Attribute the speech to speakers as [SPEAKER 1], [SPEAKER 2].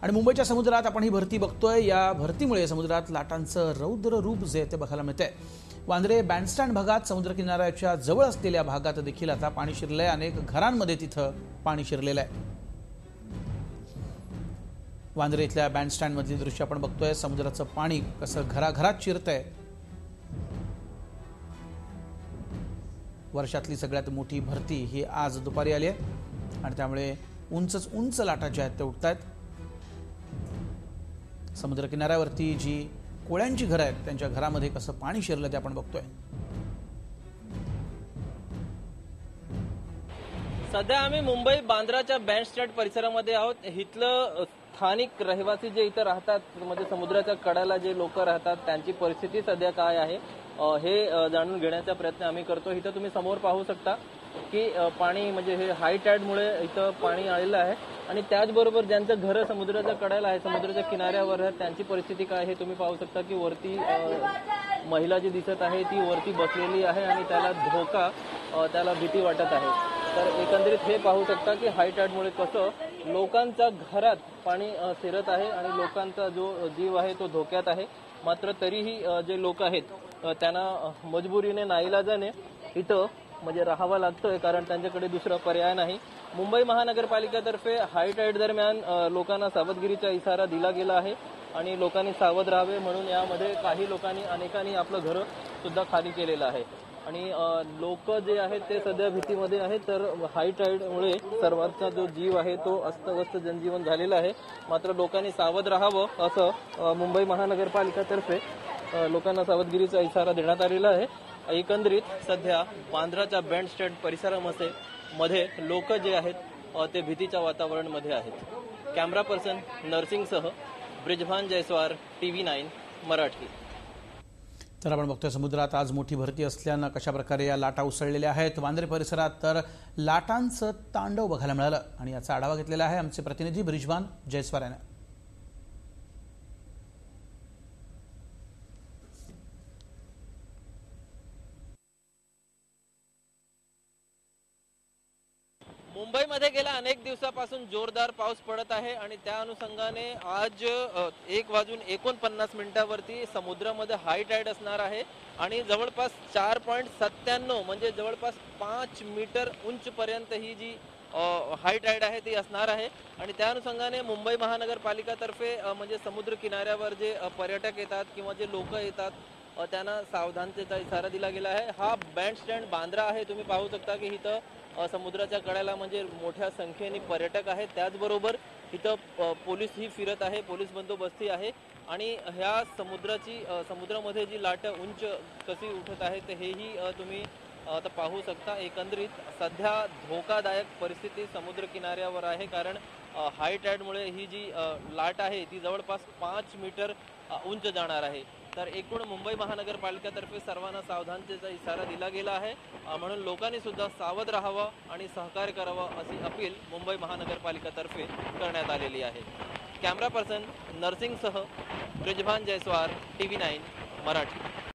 [SPEAKER 1] आणि मुंबईच्या समुद्रात आपण ही भरती बघतोय। या भरतीमुळे समुद्रात लाटांचं रौद्र रूप जे ते बघायला मिळतंय। वांद्रे बँडस्टँड भागात समुद्र किनाऱ्याच्या जवळ असलेल्या भागात देखील आता पाणी शिरलंय। अनेक घरांमध्ये तिथं पाणी शिरलेलं आहे। वांद्रे इथल्या बँडस्टँड मधली दृश्य आपण बघतोय। समुद्राचं पाणी कसं घराघरात शिरतंय। वर्षातली सगळ्यात मोठी भरती ही आज दुपारी आली आहे आणि त्यामुळे उंच लाटा ज्या आहेत ते उठतायत। समुद्र किनाऱ्यावरती जी कोळ्यांची घरं आहेत त्यांच्या घरामध्ये कसं पाणी शिरलं ते आपण बघतोय।
[SPEAKER 2] सध्या आम्ही मुंबई बांद्राच्या बँडस्टँड परिसरामध्ये आहोत। इथलं स्थानिक रहिवासी जे इथं राहतात, म्हणजे समुद्राच्या कड्याला जे लोक राहतात त्यांची परिस्थिती सध्या काय आहे हे जाणून घेण्याचा प्रयत्न आम्ही करतो। इथं तुम्ही समोर पाहू शकता की पाणी म्हणजे हे हाय टाइडमुळे इथं पाणी आलेलं आहे आणि त्याचबरोबर ज्यांचं घर समुद्राच्या कड्याला आहे, समुद्राच्या किनाऱ्यावर आहे, त्यांची परिस्थिती काय आहे तुम्ही पाहू शकता की वरती महिला जी दिसत आहे ती वरती बसलेली आहे आणि त्याला धोका, त्याला भीती वाटत आहे। तर एकंदरीत हे पाहू शकता की हाय टाइडमुळे कसं लोकांच्या घरात पाणी शिरत आहे आणि लोकांचा जो जीव आहे तो धोक्यात आहे। मात्र तरीही जे लोक आहेत त्यांना मजबुरीने नाईलाजाने इथं म्हणजे राहावं लागतंय, कारण त्यांच्याकडे दुसरा पर्याय नाही। मुंबई महानगरपालिकेतर्फे हाय टाइड दरम्यान लोकांना सावधगिरीचा इशारा दिला गेला आहे आणि लोकांनी सावध राहावे म्हणून यामध्ये काही लोकांनी अनेकांनी आपलं घर सुद्धा खाली केलेलं आहे आणि लोक जे आहेत ते सध्या भीतीमध्ये आहेत। तर हाय टाइडमुळे सर्वांचा जो जीव आहे तो अस्तव्यस्त जनजीवन झालेला आहे। मात्र लोकांनी सावध राहावं असं मुंबई महानगरपालिकेतर्फे लोकांना सावधगिरीचा इशारा देण्यात आलेला आहे। एकंदरीत सध्या बांद्राच्या बँडस्टँड परिसरामध्ये लोक जे आहेत ते भीतीच्या वातावरणामध्ये आहेत। कॅमेरा पर्सन नरसिंगसह ब्रिजभान जयस्वार, TV9 मराठी।
[SPEAKER 1] तर आपण बघतोय समुद्रात आज मोठी भरती असल्यानं कशा प्रकारे या लाटा उसळलेल्या आहेत। वांद्रे परिसरात तर लाटांचं तांडव बघायला मिळालं आणि याचा आढावा घेतलेला आहे आमचे प्रतिनिधी ब्रिजभान जयस्वार यांनी।
[SPEAKER 2] मुंबईमध्ये गेल्या अनेक दिवसापासून जोरदार पाऊस पडत आहे आणि त्या अनुषंगाने आज 1:49 वरती समुद्रामध्ये हाय टाइड असणार आहे आणि जवळपास 4.97 म्हणजे जवळपास 5 मीटर उंचपर्यंत ही जी हाय टाइड आहे ती असणार आहे आणि त्या अनुषंगाने मुंबई महानगरपालिकातर्फे म्हणजे समुद्र किनाऱ्यावर जे पर्यटक येतात किंवा जे लोक येतात त्यांना सावधानतेचा इशारा दिला गेला आहे। हा बँडस्टँड बांद्रा आहे। तुम्ही पाहू शकता की इथं समुद्राच्या कड्याला म्हणजे मोठ्या संख्येने पर्यटक आहेत, त्याचबरोबर इथं पोलीसही फिरत आहे, पोलीस बंदोबस्ती आहे आणि ह्या समुद्रामध्ये जी लाट उंच कशी उठत आहे ते हेही तुम्ही आता पाहू शकता। एकंदरीत सध्या धोकादायक परिस्थिती समुद्र किनाऱ्यावर आहे, कारण हाय टाइडमुळे ही जी लाट आहे ती जवळपास 5 मीटर उंच जाणार आहे। तर एकूण मुंबई महानगरपालिकेतर्फे सर्वांना सावधानतेचा इशारा दिला गेला आहे म्हणून लोकांनी सुद्धा सावध राहावं आणि सहकार्य करावं अशी अपील मुंबई महानगरपालिकेतर्फे करण्यात आलेली आहे। कॅमेरा पर्सन नरसिंगसह ब्रिजभान जयस्वार, TV9 मराठी।